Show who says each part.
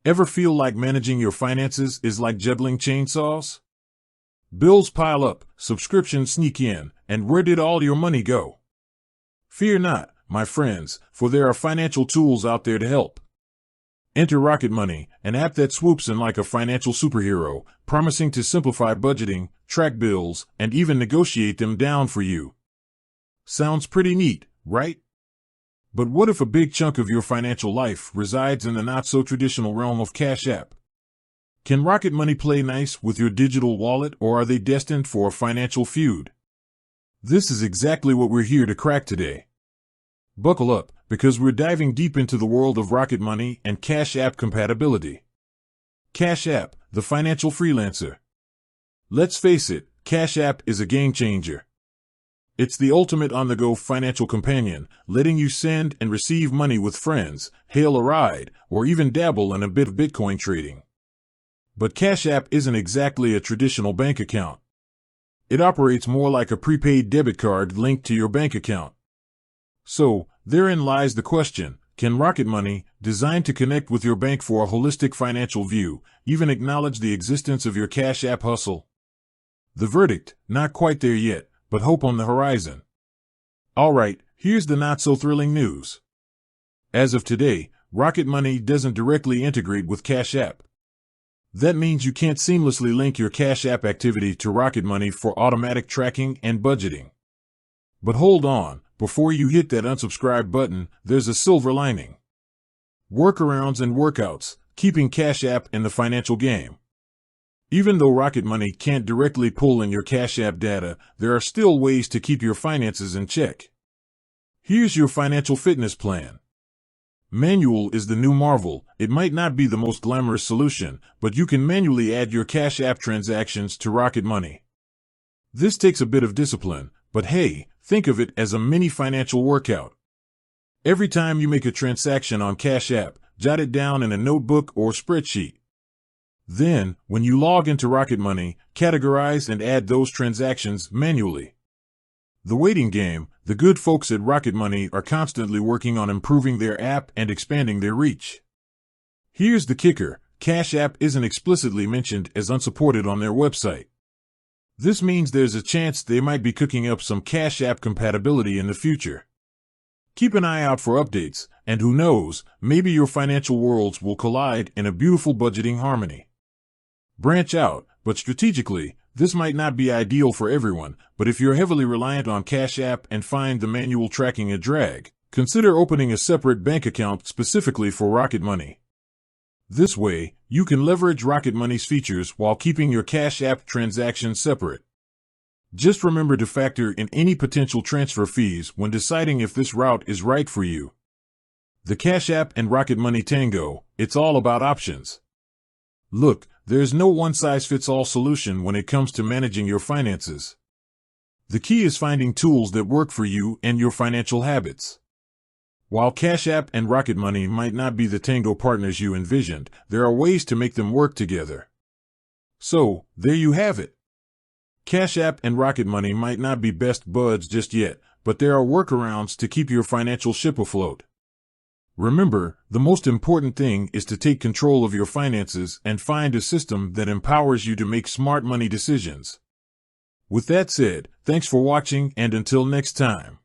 Speaker 1: Ever feel like managing your finances is like juggling chainsaws? Bills pile up, subscriptions sneak in, and where did all your money go? Fear not, my friends, for there are financial tools out there to help. Enter Rocket Money, an app that swoops in like a financial superhero, promising to simplify budgeting, track bills, and even negotiate them down for you. Sounds pretty neat, right? But what if a big chunk of your financial life resides in the not-so-traditional realm of Cashapp? Can Rocket Money play nice with your digital wallet, or are they destined for a financial feud? This is exactly what we're here to crack today. Buckle up, because we're diving deep into the world of Rocket Money and Cashapp compatibility. Cashapp, the financial freelancer. Let's face it, Cashapp is a game changer. It's the ultimate on-the-go financial companion, letting you send and receive money with friends, hail a ride, or even dabble in a bit of Bitcoin trading. But Cashapp isn't exactly a traditional bank account. It operates more like a prepaid debit card linked to your bank account. So, therein lies the question, can Rocket Money, designed to connect with your bank for a holistic financial view, even acknowledge the existence of your Cashapp hustle? The verdict, not quite there yet, but hope on the horizon. Alright, here's the not-so-thrilling news. As of today, Rocket Money doesn't directly integrate with Cashapp. That means you can't seamlessly link your Cashapp activity to Rocket Money for automatic tracking and budgeting. But hold on, before you hit that unsubscribe button, there's a silver lining. Workarounds and workouts, keeping Cashapp in the financial game. Even though Rocket Money can't directly pull in your Cashapp data, there are still ways to keep your finances in check. Here's your financial fitness plan. Manual is the new marvel. It might not be the most glamorous solution, but you can manually add your Cashapp transactions to Rocket Money. This takes a bit of discipline, but hey, think of it as a mini financial workout. Every time you make a transaction on Cashapp, jot it down in a notebook or spreadsheet. Then, when you log into Rocket Money, categorize and add those transactions manually. The waiting game, the good folks at Rocket Money are constantly working on improving their app and expanding their reach. Here's the kicker, Cashapp isn't explicitly mentioned as unsupported on their website. This means there's a chance they might be cooking up some Cashapp compatibility in the future. Keep an eye out for updates, and who knows, maybe your financial worlds will collide in a beautiful budgeting harmony. Branch out, but strategically, this might not be ideal for everyone, but if you're heavily reliant on Cashapp and find the manual tracking a drag, consider opening a separate bank account specifically for Rocket Money. This way, you can leverage Rocket Money's features while keeping your Cashapp transactions separate. Just remember to factor in any potential transfer fees when deciding if this route is right for you. The Cashapp and Rocket Money tango, it's all about options. Look, there's no one-size-fits-all solution when it comes to managing your finances. The key is finding tools that work for you and your financial habits. While Cashapp and Rocket Money might not be the tango partners you envisioned, there are ways to make them work together. So, there you have it. Cashapp and Rocket Money might not be best buds just yet, but there are workarounds to keep your financial ship afloat. Remember, the most important thing is to take control of your finances and find a system that empowers you to make smart money decisions. With that said, thanks for watching, and until next time.